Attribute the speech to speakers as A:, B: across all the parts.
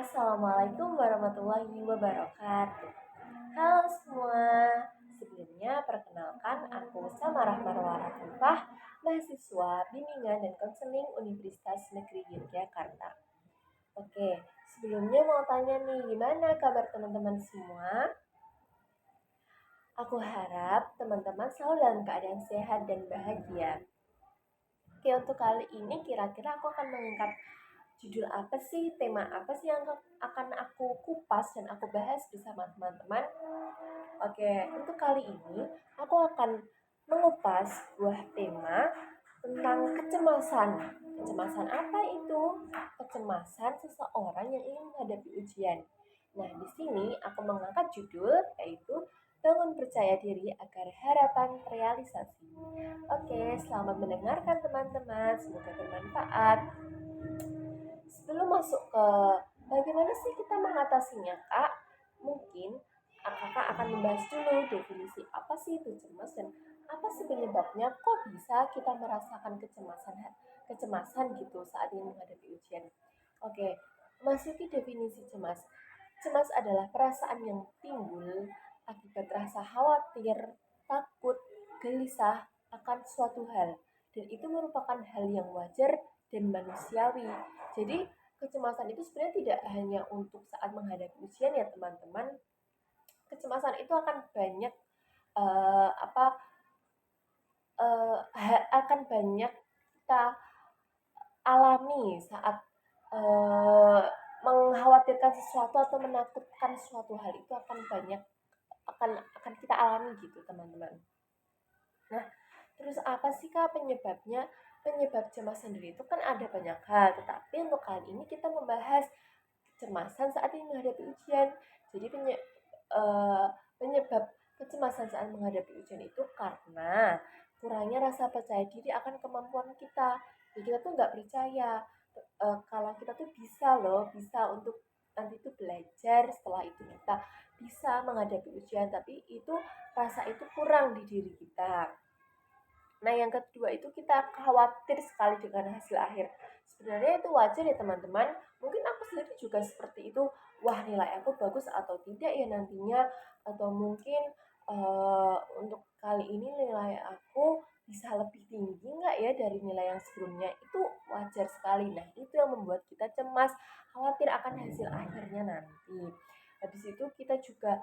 A: Assalamualaikum warahmatullahi wabarakatuh. Halo semua, sebelumnya perkenalkan aku Samarah Marwah Rafifah, mahasiswa Bimbingan dan Konseling Universitas Negeri Yogyakarta. Oke, sebelumnya mau tanya nih, gimana kabar teman-teman semua? Aku harap teman-teman selalu dalam keadaan sehat dan bahagia. Oke, untuk kali ini kira-kira aku akan mengangkat judul apa sih, tema apa sih yang akan aku kupas dan aku bahas bersama teman-teman. Oke, untuk kali ini aku akan mengupas sebuah tema tentang kecemasan. Kecemasan apa itu? Kecemasan seseorang yang ingin menghadapi ujian. Nah, di sini aku mengangkat judul yaitu Bangun Percaya Diri Agar Harapan Terrealisasi. Oke, selamat mendengarkan teman-teman. Semoga bermanfaat. Sebelum masuk ke bagaimana sih kita mengatasinya, Kak? Mungkin Kakak akan membahas dulu definisi apa sih itu cemas dan apa sih penyebabnya kok bisa kita merasakan kecemasan gitu saat ini menghadapi ujian. Oke, masuki definisi cemas. Cemas adalah perasaan yang timbul akibat rasa khawatir, takut, gelisah akan suatu hal dan itu merupakan hal yang wajar dan manusiawi. Jadi kecemasan itu sebenarnya tidak hanya untuk saat menghadapi ujian ya teman-teman. Kecemasan itu akan banyak uh, apa akan banyak kita alami saat uh, mengkhawatirkan sesuatu atau menakutkan suatu hal itu akan banyak akan kita alami gitu teman-teman. Nah, terus apa sih Kak penyebabnya? Penyebab cemas sendiri itu kan ada banyak hal, tetapi untuk kali ini kita membahas kecemasan saat ini menghadapi ujian. Jadi uh, penyebab kecemasan saat menghadapi ujian itu karena kurangnya rasa percaya diri akan kemampuan kita. Jadi kita tuh nggak percaya kalau kita tuh bisa loh, bisa untuk nanti tuh belajar, setelah itu kita bisa menghadapi ujian, tapi itu rasa itu kurang di diri kita. Nah, yang kedua itu kita khawatir sekali dengan hasil akhir. Sebenarnya itu wajar ya teman-teman. Mungkin aku sendiri juga seperti itu. Wah, nilai aku bagus atau tidak ya nantinya. Atau mungkin untuk kali ini nilai aku bisa lebih tinggi nggak ya dari nilai yang sebelumnya. Itu wajar sekali. Nah, itu yang membuat kita cemas, khawatir akan hasil akhirnya nanti. Habis itu kita juga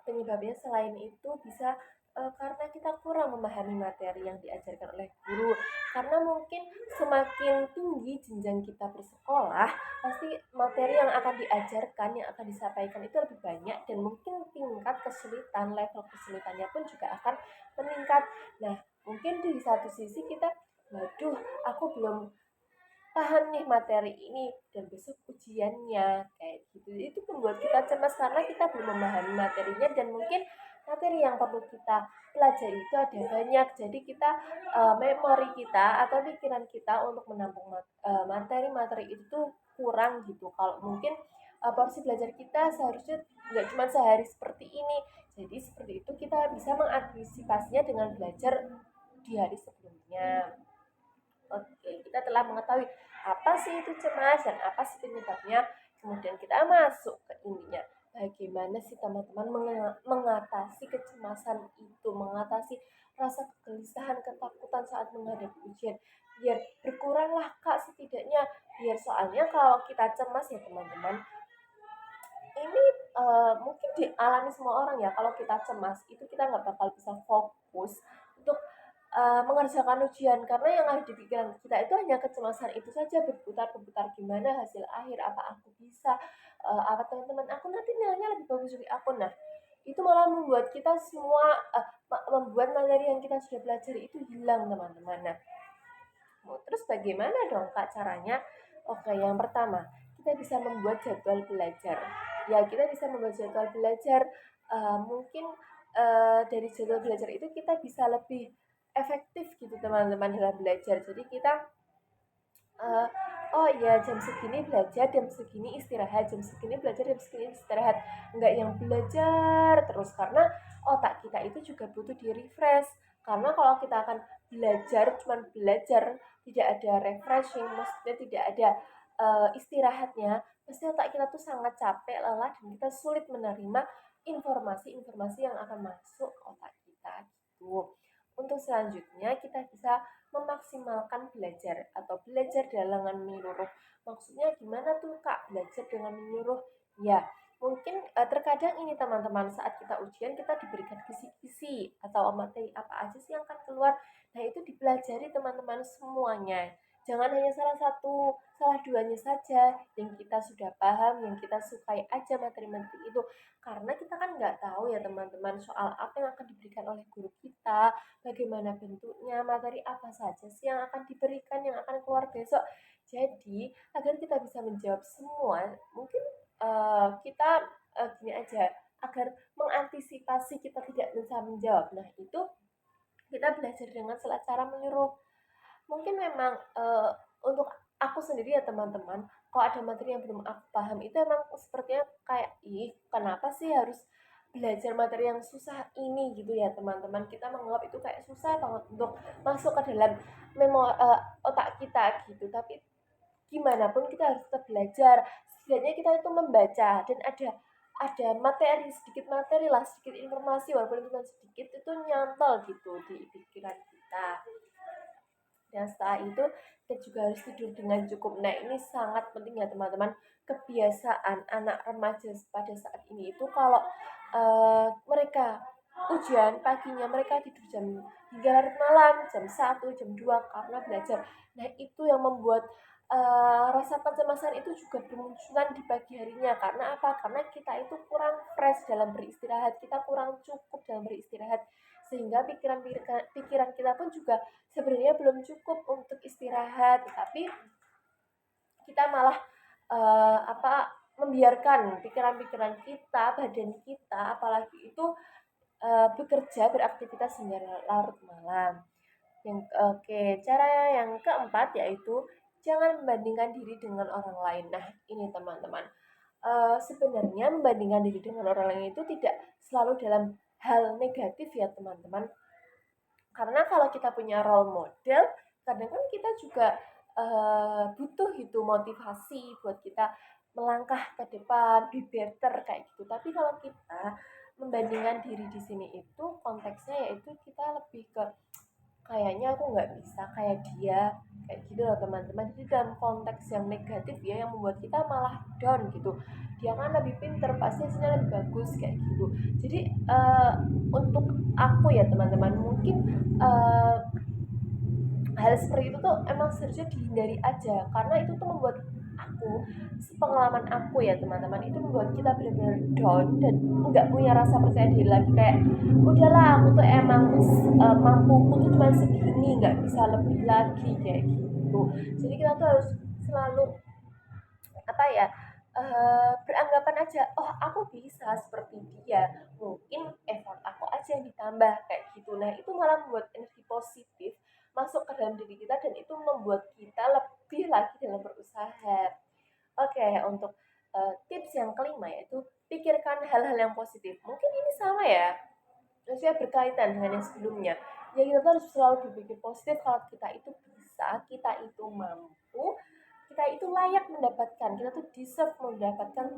A: penyebabnya selain itu bisa karena kita kurang memahami materi yang diajarkan oleh guru. Karena mungkin semakin tinggi jenjang kita bersekolah, pasti materi yang akan diajarkan, yang akan disampaikan itu lebih banyak dan mungkin tingkat kesulitan, level kesulitannya pun juga akan meningkat. Nah, mungkin di satu sisi kita, waduh, aku belum paham nih materi ini dan besok ujiannya kayak gitu. Itu membuat kita cemas karena kita belum memahami materinya dan mungkin materi yang perlu kita pelajari itu ada banyak. Jadi kita memori kita atau pikiran kita untuk menampung materi-materi itu tuh kurang gitu. Kalau mungkin porsi belajar kita seharusnya nggak cuma sehari seperti ini. Jadi seperti itu kita bisa mengantisipasinya dengan belajar di hari sebelumnya. Oke, kita telah mengetahui apa sih itu cemas dan apa sih penyebabnya. Kemudian kita masuk ke intinya. Bagaimana sih teman-teman mengatasi kecemasan itu, mengatasi rasa kegelisahan, ketakutan saat menghadapi ujian. Biar berkuranglah Kak setidaknya. Biar soalnya kalau kita cemas ya teman-teman, ini mungkin dialami semua orang ya. Kalau kita cemas itu kita nggak bakal bisa fokus untuk mengerjakan ujian karena yang ada di pikiran kita itu hanya kecemasan itu saja berputar-putar gimana hasil akhir apa aku bisa apa teman-teman aku nanti nilainya lebih bagus dari aku. Nah, itu malah membuat kita semua membuat materi yang kita sudah belajar itu hilang teman-teman. Nah, terus bagaimana dong Kak caranya? Oke, yang pertama kita bisa membuat jadwal belajar. Ya, kita bisa membuat jadwal belajar. Mungkin dari jadwal belajar itu kita bisa lebih efektif gitu teman-teman dalam belajar. Jadi kita uh, oh ya jam segini belajar, jam segini istirahat, jam segini belajar, jam segini istirahat. Enggak yang belajar terus karena otak kita itu juga butuh di refresh. Karena kalau kita akan belajar, cuman belajar, tidak ada refreshing, maksudnya tidak ada istirahatnya, pasti otak kita tuh sangat capek, lelah, dan kita sulit menerima informasi-informasi yang akan masuk ke otak kita gitu. Untuk selanjutnya kita bisa memaksimalkan belajar atau belajar dengan menyeluruh. Maksudnya gimana tuh Kak belajar dengan menyeluruh? Ya, mungkin terkadang ini teman-teman saat kita ujian kita diberikan kisi-kisi atau materi apa aja sih yang akan keluar. Nah, itu dipelajari teman-teman semuanya. Jangan hanya salah satu, salah duanya saja yang kita sudah paham, yang kita sukai aja materi-materi itu. Karena kita kan nggak tahu ya teman-teman soal apa yang akan diberikan oleh guru kita, bagaimana bentuknya, materi apa saja sih yang akan diberikan, yang akan keluar besok. Jadi, agar kita bisa menjawab semua, mungkin kita gini aja, agar mengantisipasi kita tidak bisa menjawab. Nah, itu kita belajar dengan cara menyuruh. Mungkin memang untuk aku sendiri ya teman-teman, kalau ada materi yang belum aku paham itu emang sepertinya kayak ih kenapa sih harus belajar materi yang susah ini gitu ya teman-teman. Kita menganggap itu kayak susah banget untuk masuk ke dalam otak kita gitu. Tapi gimana pun kita harus tetap belajar. Setidaknya kita itu membaca dan ada materi, sedikit materi lah, sedikit informasi walaupun itu cuma sedikit itu nyantol gitu di pikiran kita. Dan setelah itu kita juga harus tidur dengan cukup. Nah, ini sangat penting ya teman-teman. Kebiasaan anak remaja pada saat ini itu kalau mereka ujian paginya mereka tidur hingga larut malam, jam 1 jam 2 karena belajar. Nah, itu yang membuat rasa kecemasan itu juga bermunculan di pagi harinya. Karena apa? Karena kita itu kurang fresh dalam beristirahat, kita kurang cukup dalam beristirahat. Sehingga pikiran kita pun juga sebenarnya belum cukup untuk istirahat, tapi kita malah membiarkan pikiran-pikiran kita, badan kita, apalagi itu bekerja beraktivitas hingga larut malam. Cara yang keempat yaitu jangan membandingkan diri dengan orang lain. Nah, ini teman-teman. Sebenarnya membandingkan diri dengan orang lain itu tidak selalu dalam hal negatif ya teman-teman. Karena kalau kita punya role model, kadang kan kita juga butuh itu motivasi buat kita melangkah ke depan, be better kayak gitu. Tapi kalau kita membandingkan diri di sini itu konteksnya yaitu kita lebih ke kayaknya aku nggak bisa kayak dia kayak gitu loh teman-teman. Jadi dalam konteks yang negatif ya yang membuat kita malah down gitu. Dia kan lebih pinter pasti hasilnya lebih bagus kayak gitu. Jadi untuk aku ya teman-teman mungkin uh, hal seperti itu tuh emang seharusnya dihindari aja karena itu tuh membuat aku pengalaman aku ya teman-teman itu membuat kita benar-benar down dan nggak punya rasa percaya diri lagi kayak udahlah aku tuh emang mampuku tuh cuma segini nggak bisa lebih lagi kayak gitu. Jadi kita tuh harus selalu apa ya beranggapan aja oh aku bisa seperti dia mungkin effort aku aja yang ditambah kayak gitu. Nah itu malah membuat energi positif masuk ke dalam diri kita dan itu membuat kita lebih lagi dalam berusaha. Oke, untuk tips yang kelima yaitu pikirkan hal-hal yang positif. Mungkin ini sama ya, maksudnya berkaitan dengan yang sebelumnya. Ya kita harus selalu berpikir positif kalau kita itu bisa, kita itu mampu, kita itu layak mendapatkan, kita tuh deserve mendapatkan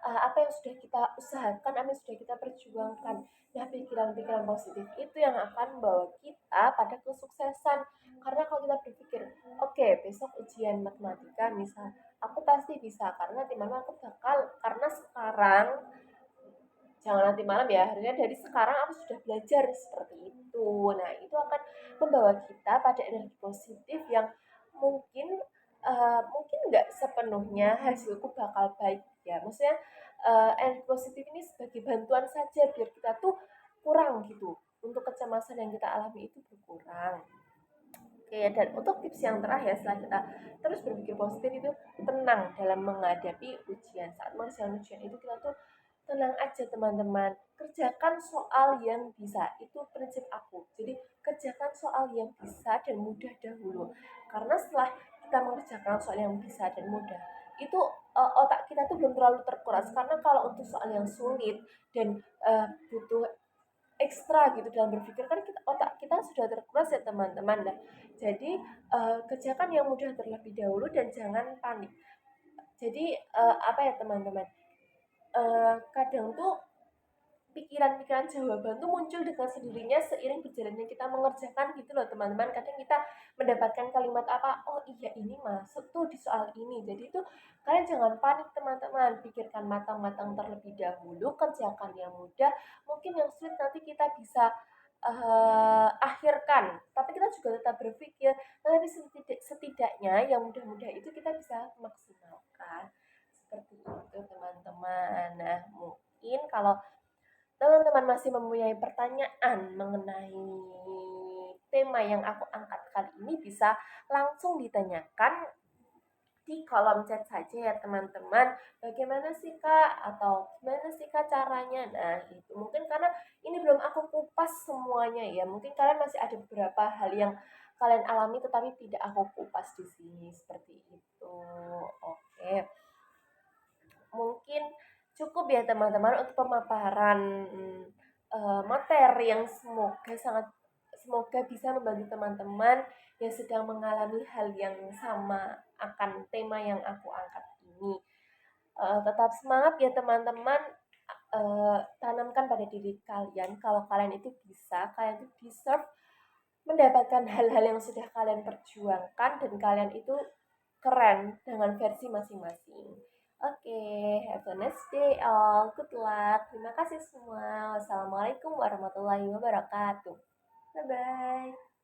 A: apa yang sudah kita usahakan, apa yang sudah kita perjuangkan. Nah, pikiran-pikiran positif itu yang akan membawa kita pada kesuksesan. Karena kalau kita berpikir, oke, besok ujian matematika misal, aku pasti bisa karena nanti malam aku bakal karena sekarang jangan nanti malam ya harusnya dari sekarang aku sudah belajar seperti itu. Nah itu akan membawa kita pada energi positif yang mungkin mungkin nggak sepenuhnya hasilku bakal baik ya maksudnya energi positif ini sebagai bantuan saja biar kita tuh kurang gitu untuk kecemasan yang kita alami itu berkurang. Oke, dan untuk tips yang terakhir setelah kita terus berpikir positif itu tenang dalam menghadapi ujian. Saat mengerjakan ujian itu kita tuh tenang aja teman-teman. Kerjakan soal yang bisa. Itu prinsip aku. Jadi kerjakan soal yang bisa dan mudah dahulu. Karena setelah kita mengerjakan soal yang bisa dan mudah, itu otak kita tuh belum terlalu terkuras. Karena kalau untuk soal yang sulit dan butuh ekstra gitu dalam berpikir kan otak kita sudah terkuras ya teman-teman. Nah, jadi kerjakan yang mudah terlebih dahulu dan jangan panik. Jadi, apa ya teman-teman, kadang tuh pikiran-pikiran jawaban tuh muncul dengan sendirinya seiring berjalannya kita mengerjakan gitu loh teman-teman. Kadang kita mendapatkan kalimat apa, oh iya ini masuk tuh di soal ini. Jadi tuh kalian jangan panik teman-teman, pikirkan matang-matang terlebih dahulu, kerjakan yang mudah, mungkin yang sulit nanti kita bisa akhirkan. Tapi kita juga tetap berpikir, tapi setidaknya yang mudah-mudah itu kita bisa maksimalkan. Seperti itu teman-teman. Nah mungkin kalau teman-teman masih mempunyai pertanyaan mengenai tema yang aku angkat kali ini bisa langsung ditanyakan di kolom chat saja ya teman-teman. Bagaimana sih Kak? Atau gimana sih Kak caranya? Nah itu mungkin karena ini belum aku kupas semuanya ya. Mungkin kalian masih ada beberapa hal yang kalian alami tetapi tidak aku kupas di sini seperti itu. Oke, mungkin cukup ya teman-teman untuk pemaparan materi yang semoga bisa membantu teman-teman yang sedang mengalami hal yang sama akan tema yang aku angkat ini. Tetap semangat ya teman-teman. Tanamkan pada diri kalian kalau kalian itu bisa, kalian itu deserve mendapatkan hal-hal yang sudah kalian perjuangkan dan kalian itu keren dengan versi masing-masing. Oke, have a nice day all. Good luck. Terima kasih semua. Wassalamualaikum warahmatullahi wabarakatuh. Bye-bye.